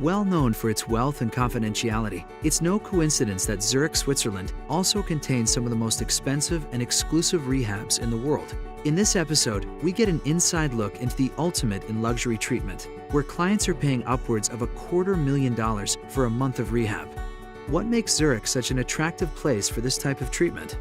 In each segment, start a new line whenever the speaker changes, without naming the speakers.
Well known for its wealth and confidentiality, it's no coincidence that Zurich, Switzerland also contains some of the most expensive and exclusive rehabs in the world. In this episode, we get an inside look into the ultimate in luxury treatment, where clients are paying upwards of $250,000 for a month of rehab. What makes Zurich such an attractive place for this type of treatment?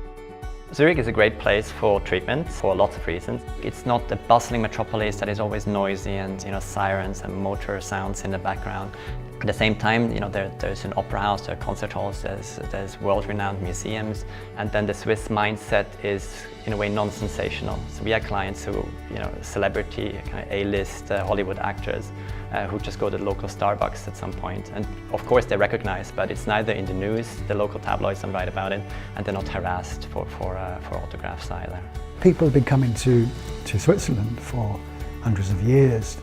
Zurich is a great place for treatment for lots of reasons. It's not the bustling metropolis that is always noisy and sirens and motor sounds in the background. At the same time, there's an opera house, there are concert halls, there's world-renowned museums, and then the Swiss mindset is in a way non-sensational. So we have clients who, celebrity, kind of A-list Hollywood actors who just go to the local Starbucks at some point. And of course they're recognized, but it's neither in the news, the local tabloids don't write about it, and they're not harassed for autographs either.
People have been coming to Switzerland for hundreds of years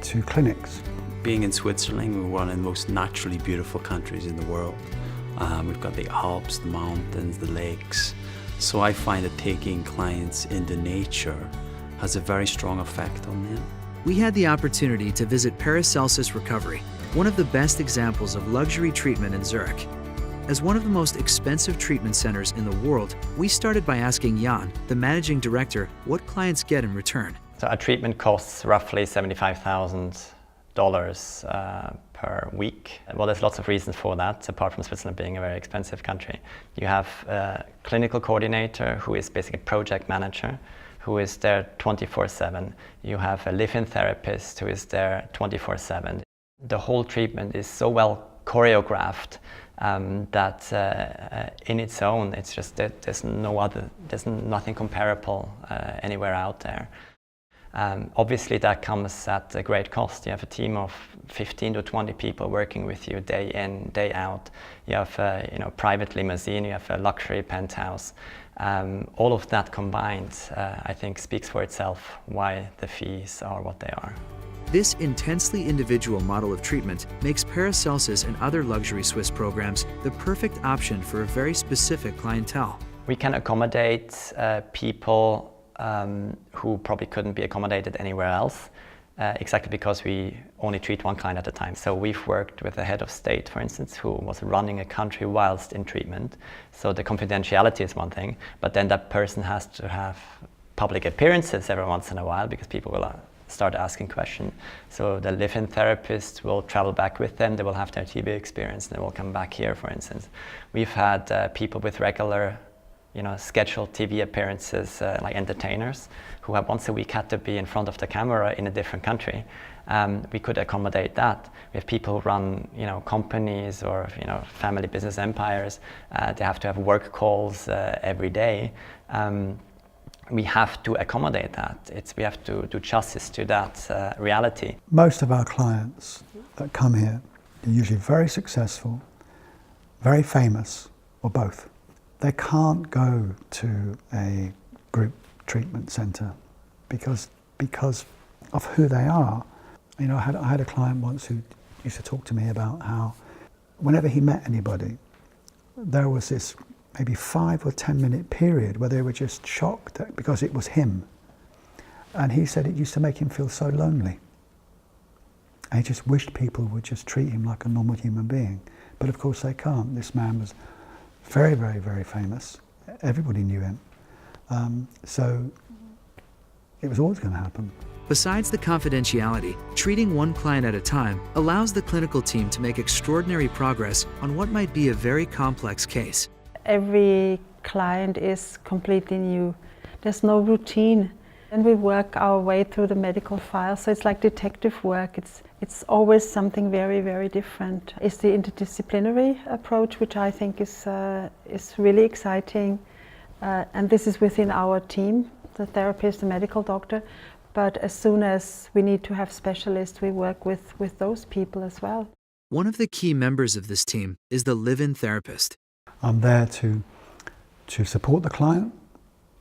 to clinics.
Being in Switzerland, we're one of the most naturally beautiful countries in the world. We've got the Alps, the mountains, the lakes. So I find that taking clients into nature has a very strong effect on them.
We had the opportunity to visit Paracelsus Recovery, one of the best examples of luxury treatment in Zurich. As one of the most expensive treatment centers in the world, we started by asking Jan, the managing director, what clients get in return.
So our treatment costs roughly $75,000 per week. Well, there's lots of reasons for that, apart from Switzerland being a very expensive country. You have a clinical coordinator who is basically a project manager, who is there 24/7. You have a live-in therapist who is there 24/7. The whole treatment is so well choreographed that in its own, it's just that there's nothing comparable anywhere out there. Obviously that comes at a great cost. You have a team of 15 to 20 people working with you day in, day out. You have a private limousine, you have a luxury penthouse. All of that combined, I think, speaks for itself why the fees are what they are.
This intensely individual model of treatment makes Paracelsus and other luxury Swiss programs the perfect option for a very specific clientele.
We can accommodate people who probably couldn't be accommodated anywhere else, exactly because we only treat one client at a time. So we've worked with a head of state, for instance, who was running a country whilst in treatment. So the confidentiality is one thing, but then that person has to have public appearances every once in a while because people will start asking questions. So the live-in therapist will travel back with them, they will have their TB experience, and they will come back here, for instance. We've had people with regular scheduled TV appearances, like entertainers, who have once a week had to be in front of the camera in a different country. We could accommodate that. We have people who run, companies or, family business empires. They have to have work calls every day. We have to accommodate that. We have to do justice to that reality.
Most of our clients that come here are usually very successful, very famous, or both. They can't go to a group treatment centre because of who they are. I had a client once who used to talk to me about how whenever he met anybody, there was this maybe 5 or 10 minute period where they were just shocked because it was him. And he said it used to make him feel so lonely. And he just wished people would just treat him like a normal human being. But of course they can't. This man was very, very, very famous. Everybody knew him. So it was always going to happen.
Besides the confidentiality, treating one client at a time allows the clinical team to make extraordinary progress on what might be a very complex case.
Every client is completely new. There's no routine. And we work our way through the medical file, so it's like detective work. It's always something very, very different. It's the interdisciplinary approach, which I think is really exciting. And this is within our team, the therapist, the medical doctor. But as soon as we need to have specialists, we work with those people as well.
One of the key members of this team is the live-in therapist.
I'm there to support the client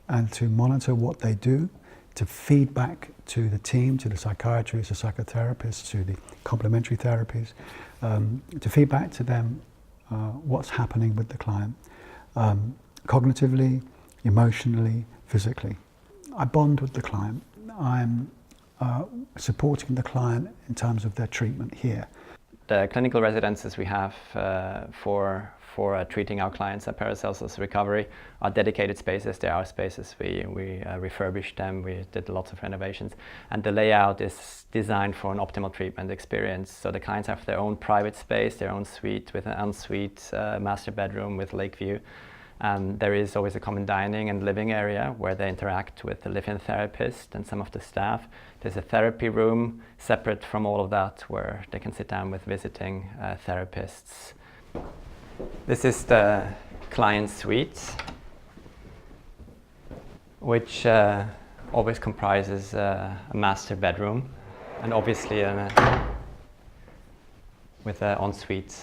and to monitor what they do, to feed back to the team, to the psychiatrists, the psychotherapists, to the complementary therapies, to feed back to them what's happening with the client, cognitively, emotionally, physically. I bond with the client. I'm supporting the client in terms of their treatment here.
The clinical residences we have for treating our clients at Paracelsus Recovery are dedicated spaces. They are spaces. We refurbished them. We did lots of renovations. And the layout is designed for an optimal treatment experience. So the clients have their own private space, their own suite with an ensuite master bedroom with lake view. There is always a common dining and living area where they interact with the live-in therapist and some of the staff. There's a therapy room separate from all of that where they can sit down with visiting therapists. This is the client suite, which always comprises a master bedroom and obviously with an ensuite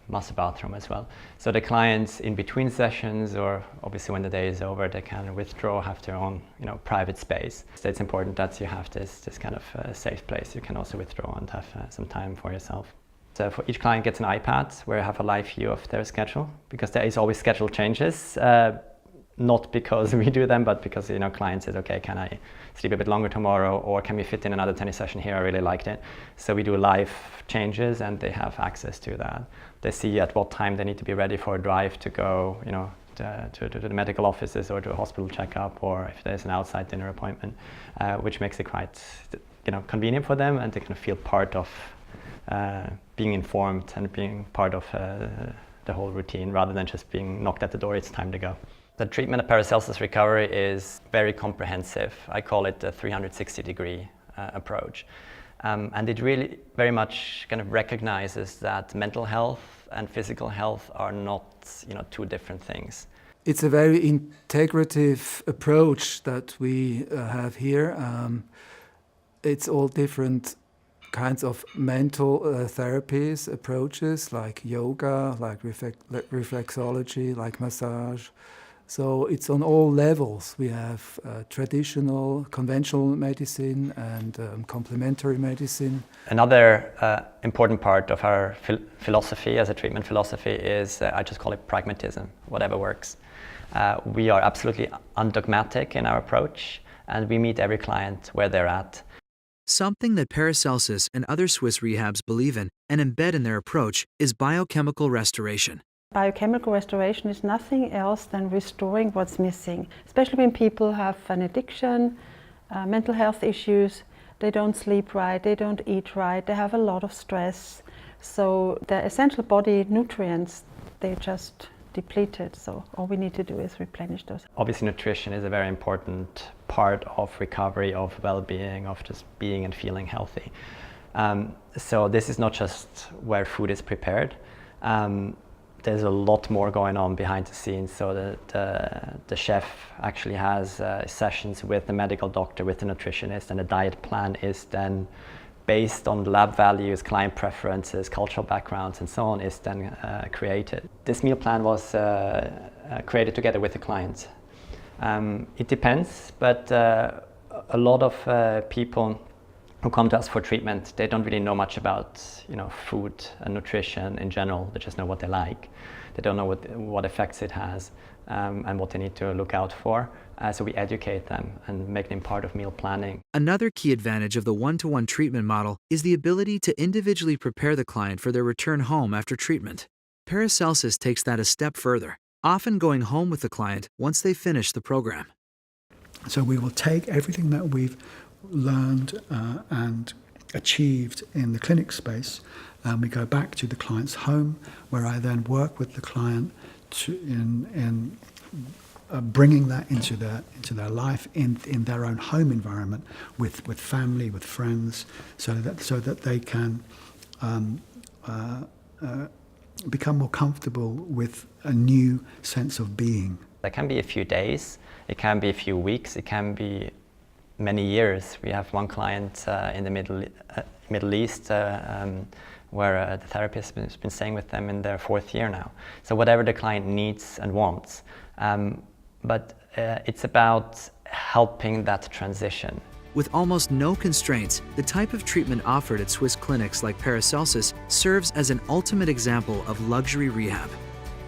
master bathroom as well. So the clients in between sessions, or obviously when the day is over, they can withdraw, have their own private space. So it's important that you have this kind of safe place. You can also withdraw and have some time for yourself. So for each client gets an iPad where you have a live view of their schedule, because there is always schedule changes. Not because we do them, but because client says, okay, can I sleep a bit longer tomorrow, or can we fit in another tennis session here? I really liked it. So we do live changes, and they have access to that. They see at what time they need to be ready for a drive to go, to the medical offices or to a hospital checkup, or if there's an outside dinner appointment, which makes it quite, convenient for them, and they can feel part of being informed and being part of the whole routine, rather than just being knocked at the door. It's time to go. The treatment of Paracelsus Recovery is very comprehensive. I call it the 360-degree approach. And it really very much kind of recognizes that mental health and physical health are not, two different things.
It's a very integrative approach that we have here. It's all different kinds of mental therapies, approaches like yoga, like reflexology, like massage. So it's on all levels. We have traditional, conventional medicine and complementary medicine.
Another important part of our philosophy as a treatment philosophy is, I just call it pragmatism, whatever works. We are absolutely undogmatic in our approach, and we meet every client where they're at.
Something that Paracelsus and other Swiss rehabs believe in and embed in their approach is biochemical restoration.
Biochemical restoration is nothing else than restoring what's missing, especially when people have an addiction, mental health issues, they don't sleep right, they don't eat right, they have a lot of stress. So the essential body nutrients, they're just depleted. So all we need to do is replenish those.
Obviously nutrition is a very important part of recovery, of well-being, of just being and feeling healthy. So this is not just where food is prepared. There's a lot more going on behind the scenes. So the chef actually has sessions with the medical doctor, with the nutritionist, and the diet plan is then based on lab values, client preferences, cultural backgrounds, and so on, is then created. This meal plan was created together with the client. It depends, but a lot of people who come to us for treatment, they don't really know much about food and nutrition in general. They just know what they like. They don't know what effects it has and what they need to look out for. So we educate them and make them part of meal planning.
Another key advantage of the one-to-one treatment model is the ability to individually prepare the client for their return home after treatment. Paracelsus takes that a step further, often going home with the client once they finish the program.
So we will take everything that we've learned and achieved in the clinic space, and we go back to the client's home, where I then work with the client in bringing that into their life in their own home environment, with family, with friends, so that they can become more comfortable with a new sense of being.
That can be a few days, it can be a few weeks, it can be many years. We have one client in the Middle East where the therapist has been staying with them in their 4th year now. So whatever the client needs and wants. But it's about helping that transition.
With almost no constraints, the type of treatment offered at Swiss clinics like Paracelsus serves as an ultimate example of luxury rehab.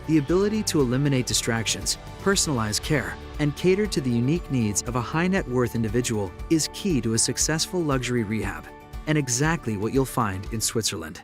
The ability to eliminate distractions, personalize care, and cater to the unique needs of a high net worth individual is key to a successful luxury rehab, and exactly what you'll find in Switzerland.